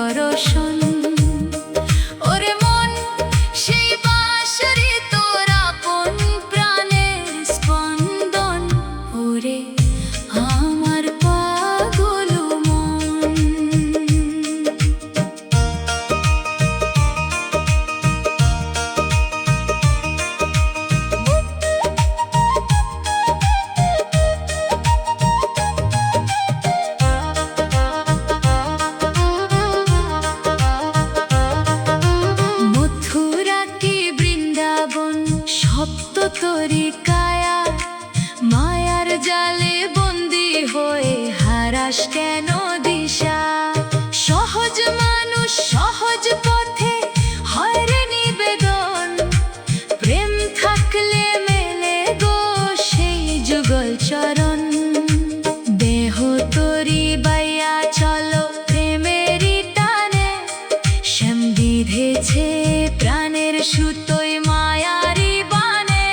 দর্শন। ওরে মন সেই বাঁশরি তোর আপন প্রাণের স্পন্দন। ওরে আমার পাগল মন। মথুরা কি বৃন্দাবন সপ্ত তরি কায়া, মায়ার জালে বন্দি হয়ে হারাস কেন দিশা? সহজ মানুষ সহজ পথে হয় রে নিবেদন। প্রেম থাকলে মেলে গো সেই যুগল চরণ। দেহ তরি বাইয়া চলো প্রেমেরই টানে, শ্যাম বিধেছে প্রাণের সুতোয় মায়ারি বানে।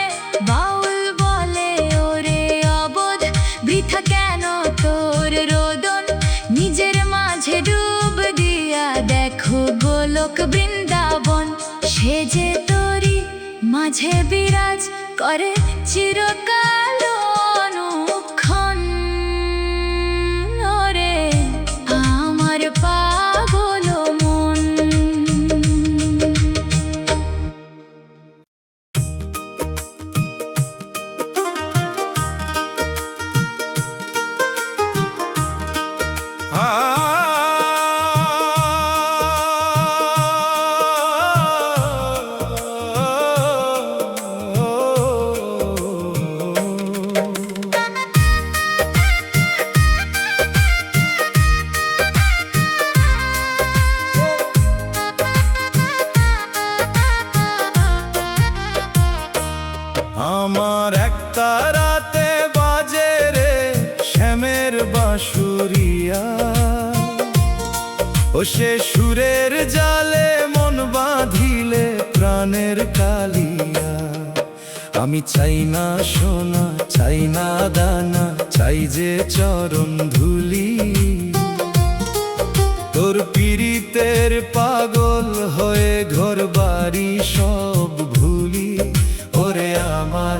বাউল বলে ওরে অবোধ বৃথা কেন তোর রোদন? নিজের মাঝে ডুব দিয়া দেখো গোলক বৃন্দাবন। সে যে তোরি মাঝে বিরাজ করে চিরকাল অনুক্ষণ। ওরে আমার পাগল মন। আমার একটা রাতে বাজে রে শ্যামের বাঁশুরিয়া। ও সে সুরের জালে মন বাঁধিলে প্রাণের কালিয়া। আমি চাই না সোনা চাই না দানা, চাই যে চরণ ধুলি। তোর পীড়িতের পাগল হয়ে ঘর বাড়ি সব ভুলি। ওরে আমার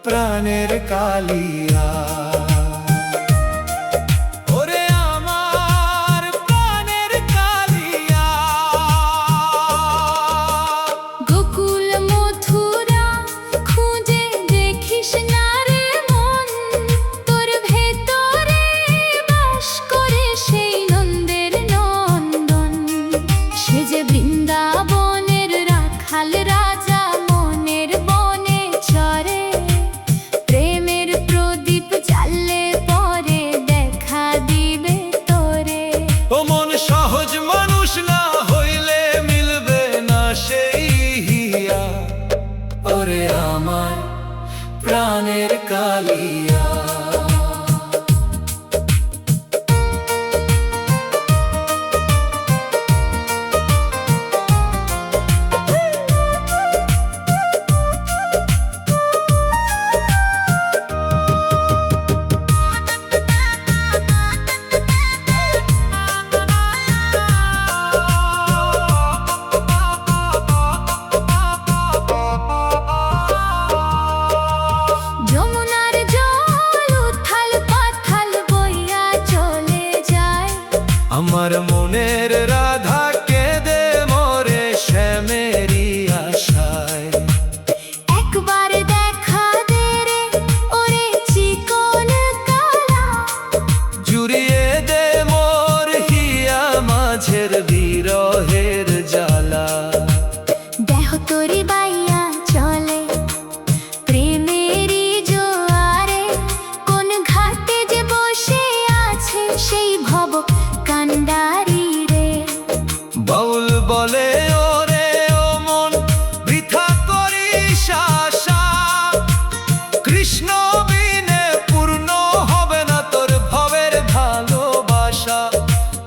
প্রাণের কালিয়া। ওরে আমার প্রাণের কালিয়া। গোকুল মথুরা খুঁজে দেখিস না রে মন। তোর ভেতরে বাস করে সেই নন্দের নন্দন। সে যে বৃন্দাবনের রাখাল রাজা, মনের বনে চরে। প্রেমের প্রদীপ জ্বাললে পরে দেখা দিবে তোরে। ও মন সহজ মানুষ না হইলে মিলবে না সেই হিয়া। ওরে আমার প্রাণের কালিয়া। যমুনার জল উথাল পাথাল বইয়া চলে যায়। আমার মনের রাধা কেঁদে মরে শ্যামেরই আশায়। একবার দেখা দে রে ওরে চিকন কালা। জুড়িয়ে দে মোর হিয়া মাঝের বিরহের জ্বালা। দেহ তোরি বাইয়া চলে প্রেমেরই জোয়ারে। কোন ঘাটে যে বসে আছে সেই ভব কান্ডারি রে। বাউল বলে ওরে ও মন বৃথা করিস আশা। কৃষ্ণ বিনে পূর্ণ হবে না তোর ভবের ভালোবাসা।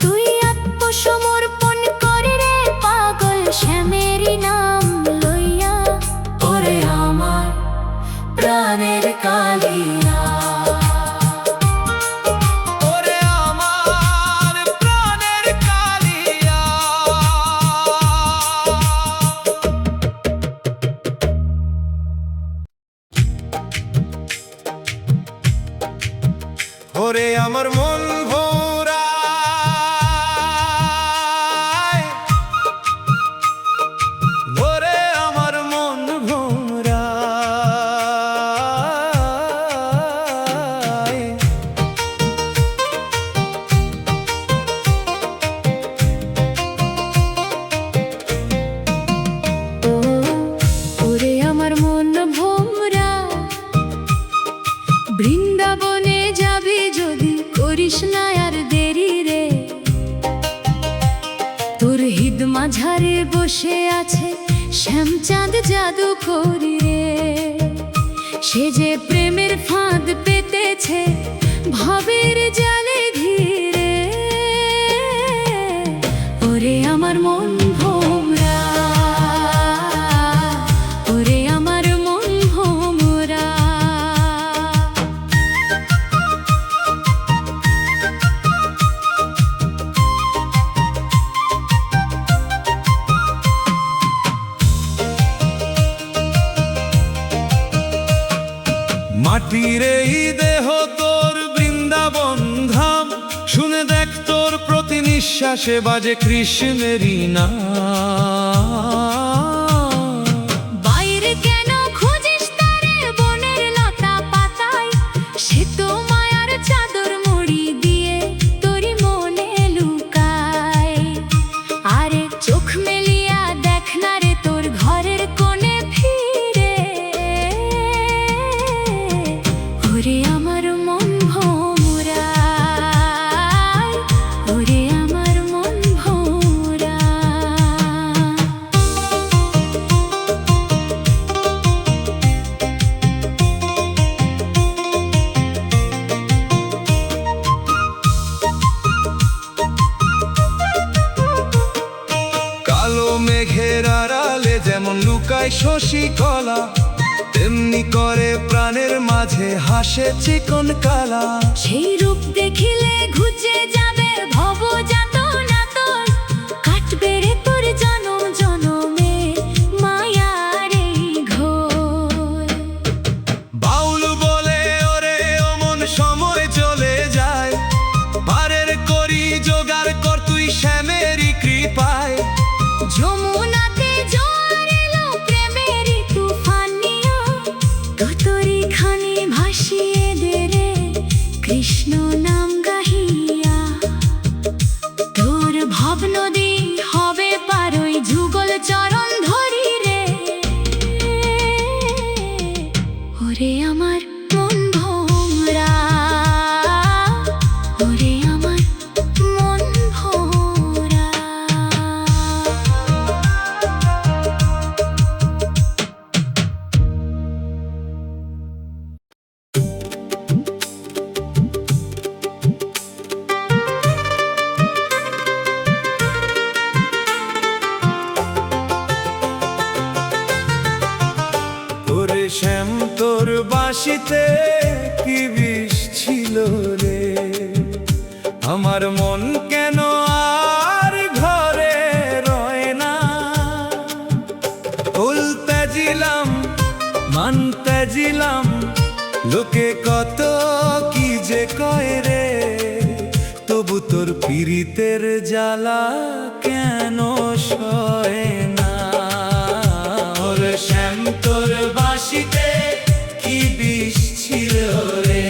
তুই আত্মসমর্পণ করে রে পাগল শ্যামেরই নাম লইয়া। ওরে আমার প্রাণের কালিয়া। ওরে আমার প্রাণের কালিয়া। ওরে আমার মন ভোরা, ওরে আমার মন ভোরা। ওরে আমার মন ভোমরা, বৃন্দাবনে যাবি যদি করিস না আর দেরি রে। তোর হিদ মাঝারে বসে আছে শ্যামচাঁদ জাদু করি রে। সে যে প্রেমের ফাঁদ পেতেছে ভাবের জালে ঘিরে। ওরে আমার মন ভোমরা, ওরে আমার মন ভোমরা। মাটির এই দেহ তোর বৃন্দাবন ধাম, শুনে দেখ তোর প্রতি নিঃশ্বাসে বাজে কৃষ্ণেরই নাম। বাইরে কেন খুঁজিস তারে বনের লতা পাতায়, সে তো মায়ার চাদর মুড়ি দিয়ে তোরই মনে লুকায়। আরে চোখ মেলিয়া দেখ না রে তোর ঘরের কোণে ফিরে। ওরে আমার মন ভোমরা, ওরে আমার মন ভোমরা। কালো মেঘের আড়ালে যেমন লুকায় শশী কলা, তেমনি করে প্রাণের মাঝে হাসে চিকন কালা। সেই রূপ দেখিলে ঘুচে যাবে ভব যাতনা তোর, কাটবে রে তোর জনম জনমে মায়ার এই ঘোর। বাউল বলে ওরে অমন সময় চলে যায়, পারের করি জোগাড় কর তুই শ্যামেরই কৃপায়। যমুনাতে জোয়ার এলো প্রেমেরই তুফান নিয়া, তোরই খানি ভাসিয়ে দে রে কৃষ্ণ নাম গাহিয়া। তোর ভব নদী হবে পার ওই যুগল চরণ ধরি রে। ওরে আমার মন ভোমরা, ওরে আমার মন ভোমরা। ওরে শ্যাম তোর বাঁশিতে কি বিষ ছিল রে, আমার মন কেন আর ঘরে রয় না। ফুল তেজিলাম মান তেজিলাম, লোকে কত কি যে কয় রে, তবু তোর পীড়িতের জ্বালা কেন সয় না। ওরে শ্যাম তোর বাঁশিতে কি বিষ ছিল রে।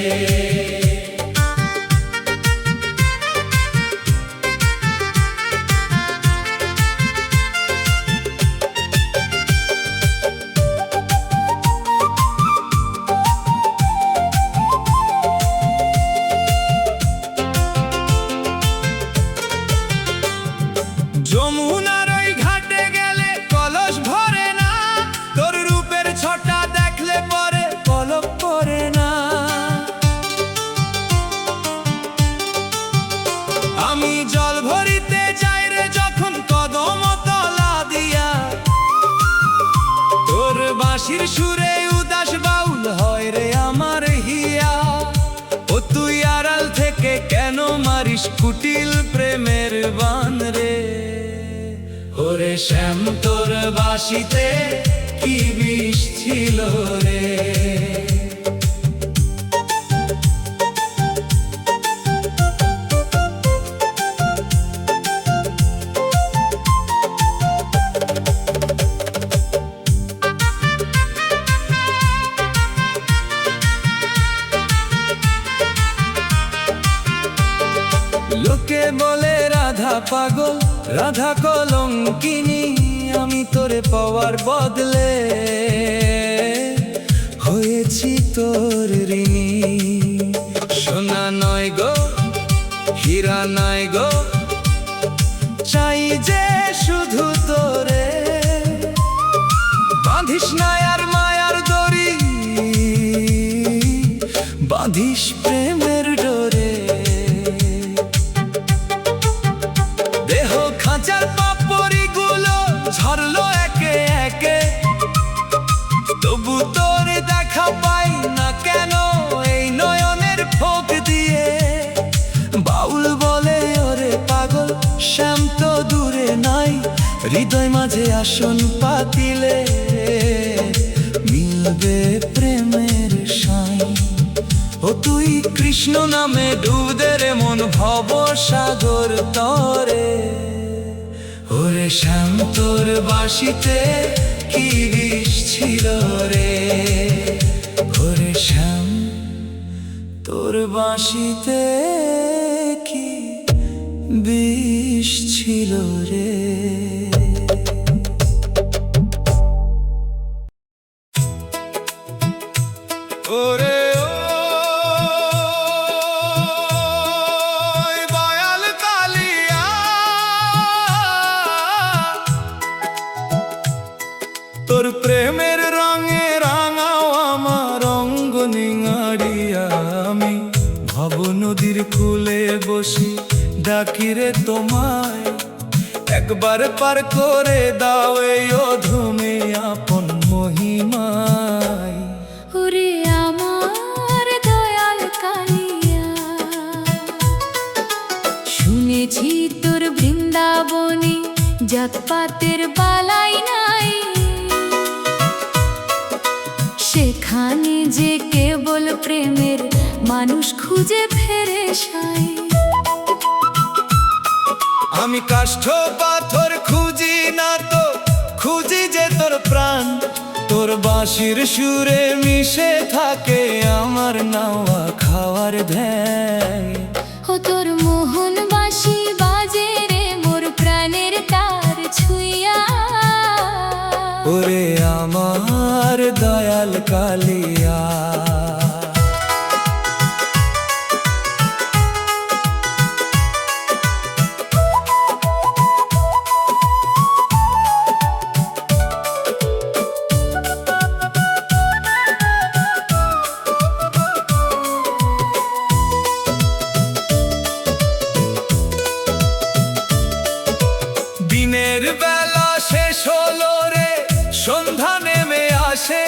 যমুনার ওই ঘাটে গেলে কলস ভরে না, তোর রূপের ছটা দেখলে পরে পলক পড়ে না। আমি জল ভরিতে যাই রে যখন কদম তলা দিয়া, তোর বাঁশির সুরে উদাস বাউল হয় রে আমার হিয়া। ও তুই আড়াল থেকে কেন মারিস কুটিল প্রেমের বান রে। ওরে শ্যাম তোর বাঁশিতে কি বিষ ছিল রে। বলে রাধা পাগল, রাধা কলঙ্কিনী। আমি তোরে পাওয়ার বদলে হয়েছি তোর ঋণী। সোনা নয় গো, হীরা নয় গো, চাই যে শুধু তোরে। বাঁধিস না আর মায়ার দড়ি, বাঁধিস প্রেমের ডোরে। দেহ খাঁচার পাপড়ি গুলো ঝরলো একে একে, তবু তোর দেখা পাই না কেন এই নয়নের ফোঁক দিয়ে। বাউল বলে ওরে পাগল, শ্যাম তো দূরে নাই, হৃদয় মাঝে আসন পাতিলে মিলবে প্রেমের সাই। ও তুই কৃষ্ণ নামে ডুব দে রে মন ভব সাগর তরে। ওরে শ্যাম তোর বাঁশিতে কি বিষ ছিল রে, ওরে শ্যাম তোর বাঁশিতে কি বিষ ছিল রে। ওরে ওই বায়াল কালিয়া, তোর প্রেমের রঙে রাঙাও আমার অঙ্গ নিঙাড়িয়া। আমি ভব নদীর কূলে বসি ডাকি রে তোমায়, একবার পার করে দাও এই অধমে আপন মহিমায়। ওরে আমার দয়াল কালিয়া, শুনেছি তোর বৃন্দাবনে জাতপাতের বালাই নাই। সেখানে যে কেবল প্রেমের মানুষ খুঁজে ফেরে সাই। আমি কাষ্ঠ পাথর খুঁজি না তো, খুঁজি যে তোর প্রাণ। তোর বাঁশির সুরে মিশে থাকে আমার নাওয়া খাওয়ার ধ্যান। ও তোর মোহন বাঁশি বাজে রে মোর প্রাণের তার ছুঁইয়া। ওরে আমার দয়াল কালিয়া, দিনের বেলা শেষ হলো রে, সন্ধ্যা নেমে আসে।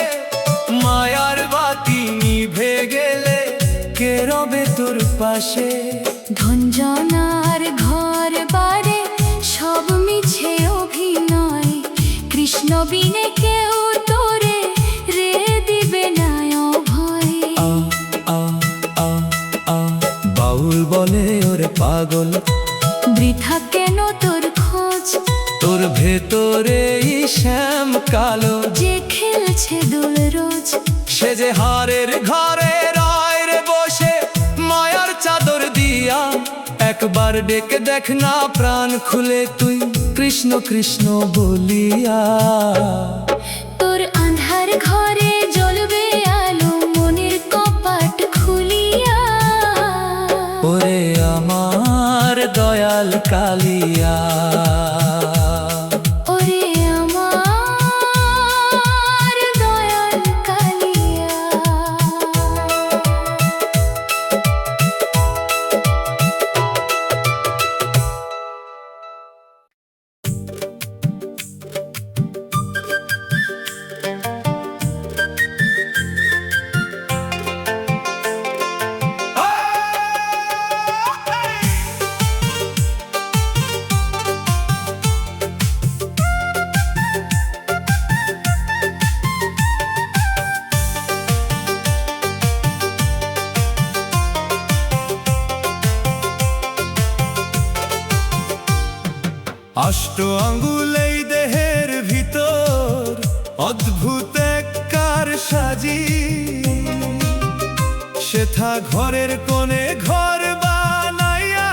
মায়ার বাতি নিভে গেলে কে রবে তোর পাশে। ধনজনার ঘর বারে সব মিছে অভিনয়, কৃষ্ণ বিনে কেউ তোরে রে দিবে না অভয়। আ আ আ আ বাউল বলে ওরে পাগল, বৃথা কেন তোর খোঁজ, তোর ভেতরে শ্যাম কালো যে খেলছে দোল রোজ। সে যে হারের ঘরে রায় রে বসে মায়ার চাদর দিয়া। একবার ডেকে দেখ না প্রাণ খুলে তুই কৃষ্ণ কৃষ্ণ বলিয়া। তোর আন্ধার ঘরে জ্বলবে আলো মনের কপাট খুলিয়া। ওরে আমার দয়াল কালিয়া, ওরে আমার দয়াল কালিয়া। অষ্ট আঙ্গুল এই দেহের ভিতর অদ্ভুত এক কার সাজি। সেথা ঘরের কোণে ঘর বানাইয়া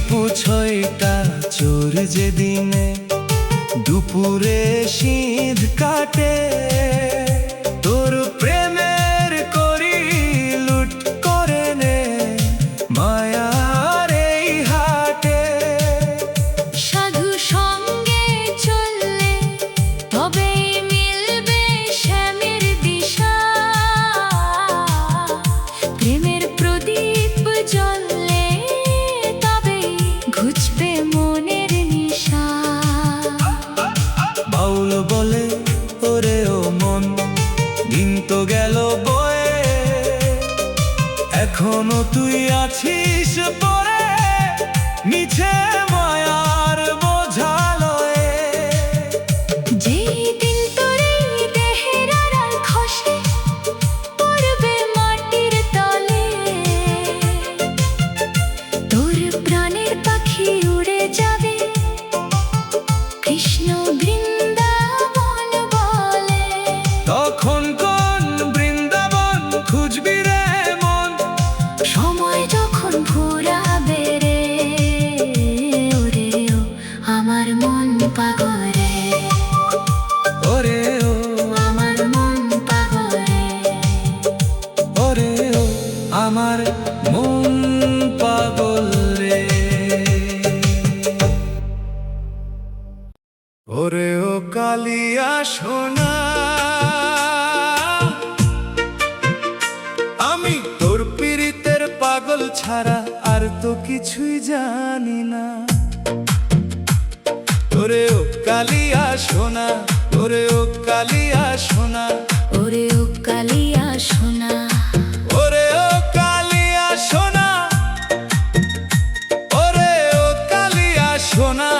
পুছইটা চোর যেদিনে দুপুরে শীত কাটে তোর প্রেমের করি লুট করে নে মায়ার এই হাটে। সাধু সঙ্গে চললে তবেই মিলবে শ্যামের দিশা, প্রেমের প্রদীপ জ্বললে তবেই ঘুচবে মনের নিশা। বাউল বলে ওরে ও মন দিন তো গেল বয়ে, এখনো তুই আছিস পরে মিছে মায়ার বোঝালয়ে। যেই দিন তোর এই দেহের আড়াল খসে পড়বে মাটির তলে, তোর প্রাণের পাখি উড়ে যাবে কৃষ্ণ বৃন্দাবন বলে। তখন কোন বৃন্দাবন খুঁজবি রে মন, সময় যখন ঘুরাবে রে ওরে ও আমার মন পাগলে, ওরে ও আমার মন পাগলে। ওরে ও আমার মন পাগল রে। ওরে ও কালিয়া সোনা আমি তোর পীড়িতের পাগল ছাড়া আর তো কিছুই জানি না। ওরে ও কালিয়া সোনা, ওরে ও কালিয়া সোনা, ওরে ও কালিয়া সোনা, ওরে ও কালিয়া সোনা, ওরে ও কালিয়া সোনা।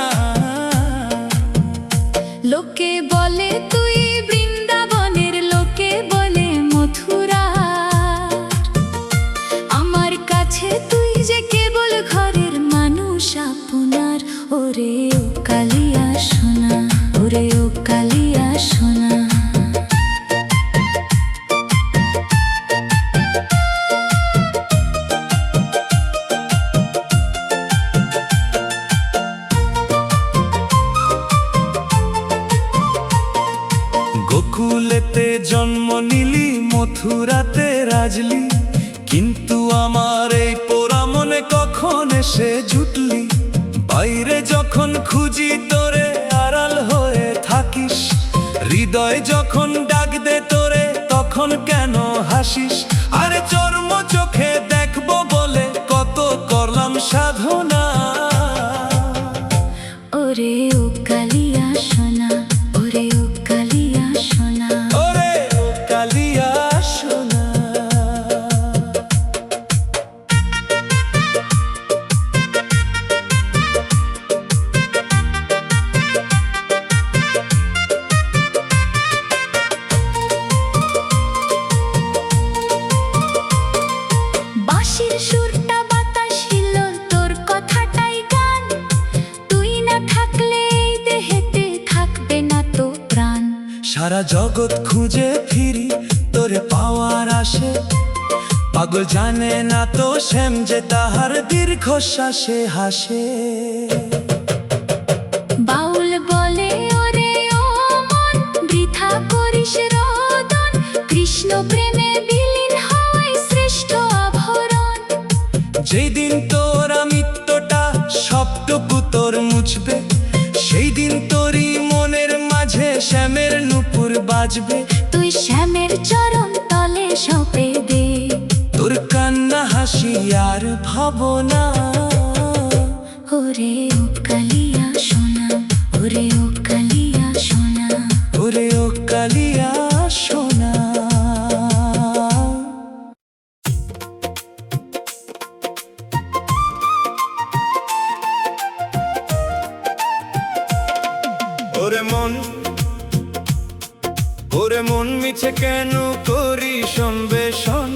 লোকে বলে তুই বৃন্দাবনের, লোকে বলে মথুরা, আমার কাছে তুই যে কেবল ঘরের মানুষ আপনার। ওরে ও কালিয়া সোনা, ওরে ও কালিয়া সোনা। গোকুলেতে জন্ম নিলি মথুরাতে রাজলি, কিন্তু আমার এই পোড়া মনে কখন এসে জুটলি। বাইরে যখন খুঁজি তোরে আড়াল হয়ে থাকিস, হৃদয় যখন ডাক দে তোরে তখন কেন হাসিস। আরে চর্ম চোখে দেখবো বলে কত করলাম সাধনা। ওরে ও কালিয়া সোনা, ওরে ও কালিয়া সোনা, ওরে ও কালিয়া সোনা। বাঁশির সুরটা বাতাস হিলোল, তোর কথাটাই গান। তুই না থাকলে এই দেহেতে থাকবে না তো প্রাণ। সারা জগৎ খুঁজে ফিরি তোরে পাওয়ার আসে, পাগল জানে না তো শ্যাম যে তাহার দীর্ঘশ্বাসে হাসে। বাউল বলে ওরে ও মন বৃথা করিস রোদন, কৃষ্ণ প্রেমে বিলীন হয় শ্রেষ্ঠ আভরণ। যেই দিন তোর মৃত্যুটা সবটুকু তোর মুছবে, সেই দিন তোরই মনের মাঝে শ্যামের নূপুর বাজবে। তুই শ্যামের চরণ তলে সঁপে দে তোর কান্না হাসি আর ভাবনা। ওরে ও কালিয়া সোনা, ওরে ও কালিয়া সোনা, ওরে ও কালিয়া সোনা। ওরে মন, ওরে মন মিছে কেন করি সম্বেষণ,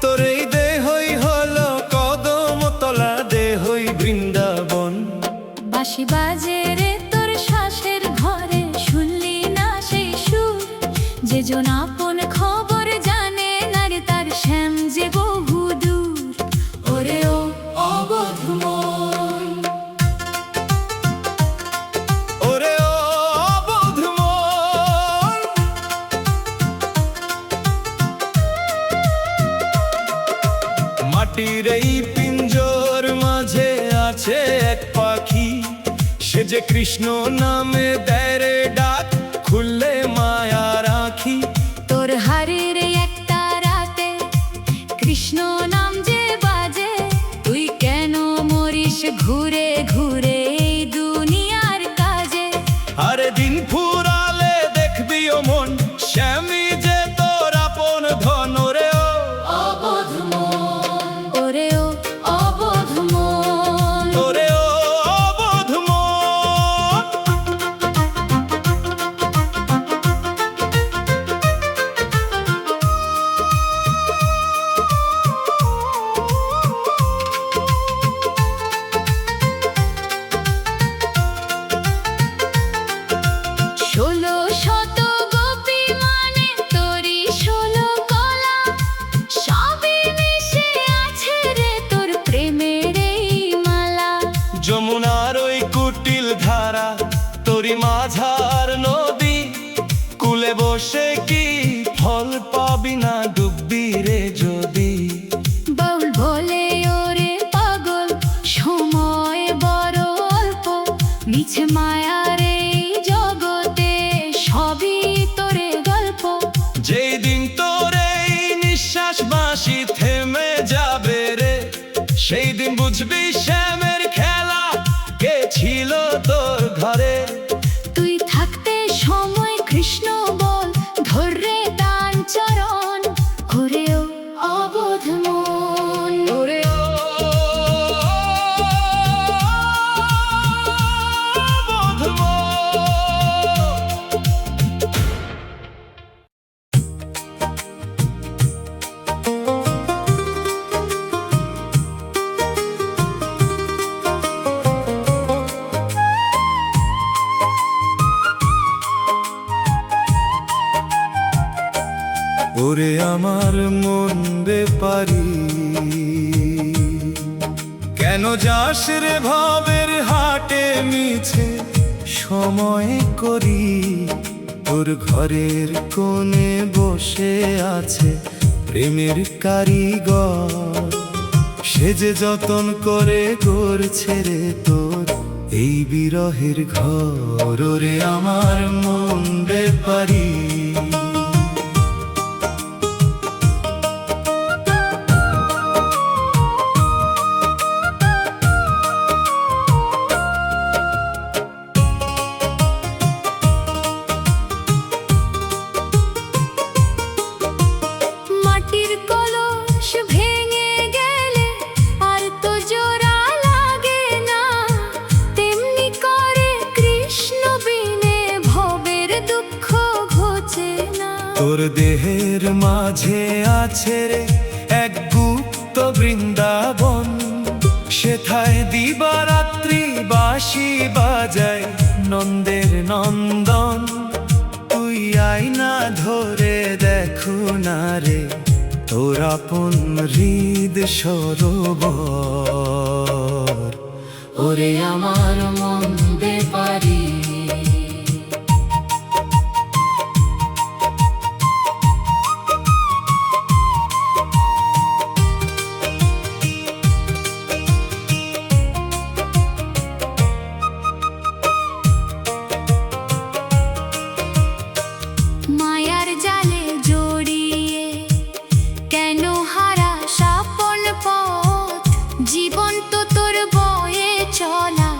তোর এই দেহই হলো কদম তলা দেহই বৃন্দাবন। বাঁশি বাজে রে তোর শ্বাসের ঘরে, শুনলি না সেই সুর? যে জন আপন খবর জানে না রে তার শ্যাম যে বহু দূর। ওরে ও মাটির এই পিঞ্জর মাঝে আছে এক পাখি, সে যে কৃষ্ণ নামে দেয় রে ডাক, খুললে মায়া রাখি। তোর হারের একটা রাতে কৃষ্ণ নাম যে বাজে, তুই কেন মরিস ঘুরে ঘুরে এই দুনিয়ার কাজে। আরে দিন ফুরালে দেখবি ও মন, শ্যামি যে তোর আপন ধন। ওরে ও অবোধ মন, ওরে ও অবোধ মন, ওরে ও অবোধ মন। ষোলো শত গোপী মানে তোরই 16 কলা, সবই মিশে আছে রে তোর প্রেমের এই মালা। যমুনার ওই কুটিল ধারা, তোরি মাঝার নদী, কুলে বসে কি ফল পাবি না, ডুববি রে যদি। বাউল বলে ওরে পাগল, সময় বড় অল্প, মিছে মায়ার এই জগতে সবই তোরে গল্প। যেই দিন তোর এই নিঃশ্বাস বাঁশি থেমে যাবে রে, সেই দিন বুঝবি শ্যামের খেলা কে ছিল তোর ঘরে। তুই থাকতে সময় কৃষ্ণ বল, ধরে তান চরণ, ওরেও অবোধ মন, ওরে ও অবোধ মন। ওরে আমার মন বেপারি, কেন যাস রে ভাবের হাটে মিছে সময় করি। তোর ঘরের কোণে বসে আছে প্রেমের কারিগর, সে যে যতন করে গড়ছে রে তোর এই বিরহের ঘর। ওরে আমার মন বেপারি, মাটির কলস ভেঙে গেলে আর তো জোড়া লাগে না, তেমনি করে কৃষ্ণ বিনে ভবের দুঃখ ঘোচে না। তোর দেহের মাঝে আছে রে এক গুপ্ত বৃন্দাবন, সেথায় দিবারাত্রি বাঁশি বাজায় নন্দের নন্দন। তুই আয়না ধরে দেখো না রে তোর আপন হৃদ সরোবর। ওরে আমার মন বেপারি, মায়ার জালে জড়িয়ে কেন হারা সাপন পথ, জীবন তো তোর বয়ে চলা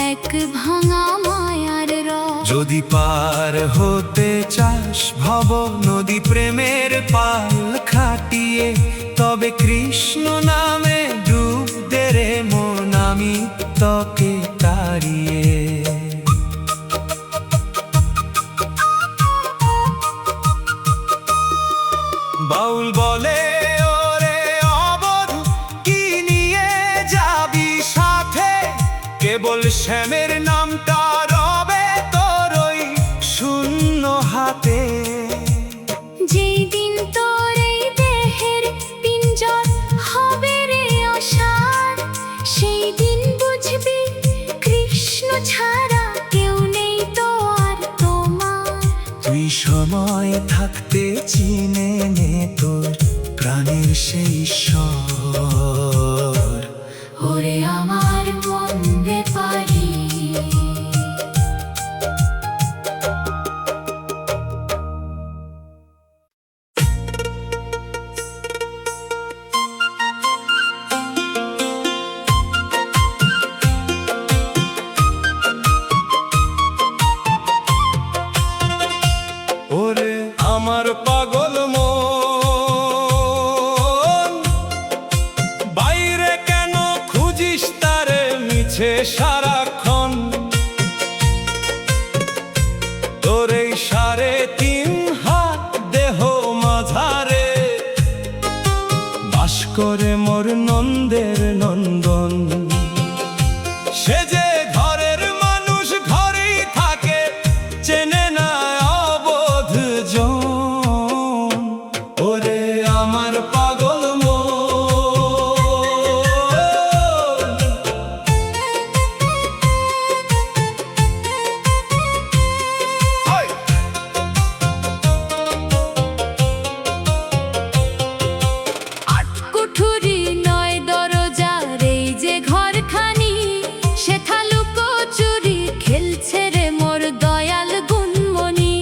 এক ভাঙা মায়ার রথ। যদি পার হতে চাস ভব নদী প্রেমের পাল খাটিয়ে, তবে কৃষ্ণ নামে ডুব দে রে মন, আমি তোকে তাড়িয়ে। বাউল বলে ওরে অবোধ, কি নিয়ে যাবি সাথে, কেবল শ্যামের নামটা রবে তোর ওই শূন্য হাতে। যেই দিন তোর এই দেহের পিঞ্জর হবে রে অসার, সেই দিন বুঝবি কৃষ্ণ ছাড়া কেউ নেই তো আর তোমার। তুই সময় থাকতে চিনে নে তোর প্রাণের সেই ঈশ্বর। আমার পাগল মন। বাইরে কেন খুঁজিস তারে মিছে সারাক্ষণ, তোর এই 3.5 হাত দেহ মাঝারে বাস করে মোর নন্দের নন্দন। সে যে ঘরের মানুষ ঘরেই থাকে, চেনে না অবোধ জন। ওরে আমার পাগল মন। কুঠুরি নয় দরজার এই যে ঘরখানি, সেথা লুকোচুরি খেলছে রে মোর দয়াল গুণমণি।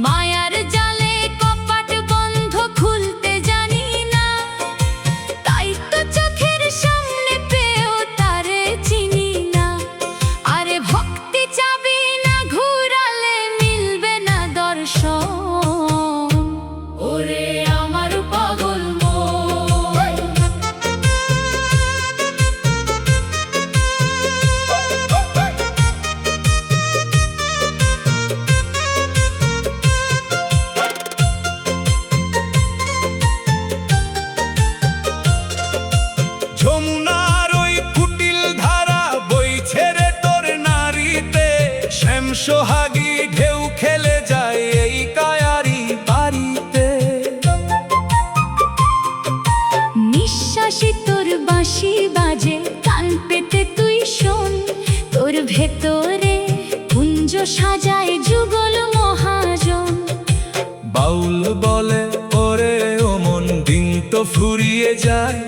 মায়ার জালে কপাট বন্ধ খুলতে জানি না, তাই তো চোখের সামনে পেয়েও তারে চিনি না। আরে ভক্তি চাবি না ঘুরালে মিলবে না দর্শন। ওরে আমার পাগল মন। যমুনার ওই কুটিল ধারা বইছে রে তোর নারীতে, শ্যাম সোহাগী ঢেউ খেলে যায় এই কায়ারি বাড়িতে। নিঃশ্বাসে তোর বাঁশি বাজে, কান পেতে তুই শোন। তোর ভেতরে কুঞ্জ সাজায় যুগল মহাজন। বাউল বলে ওরে ও মন, দিন তো ফুরিয়ে যায়,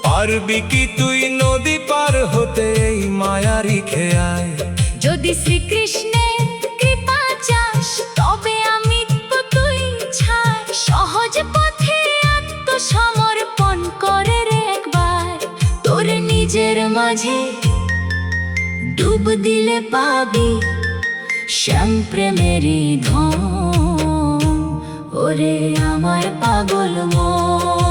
পারবি কি তুই নদী পার হতে এই মায়ারি খেয়ায়। যদি শ্রীকৃষ্ণের কৃপা চাস, তবে আমি তো তুই ছাড়। সহজ পথে আত্মসমর্পণ করে রে একবার, তোর নিজের মাঝে ডুব দিলে পাবি শ্যাম প্রেমেরই ধন। ওরে আমার পাগল মন।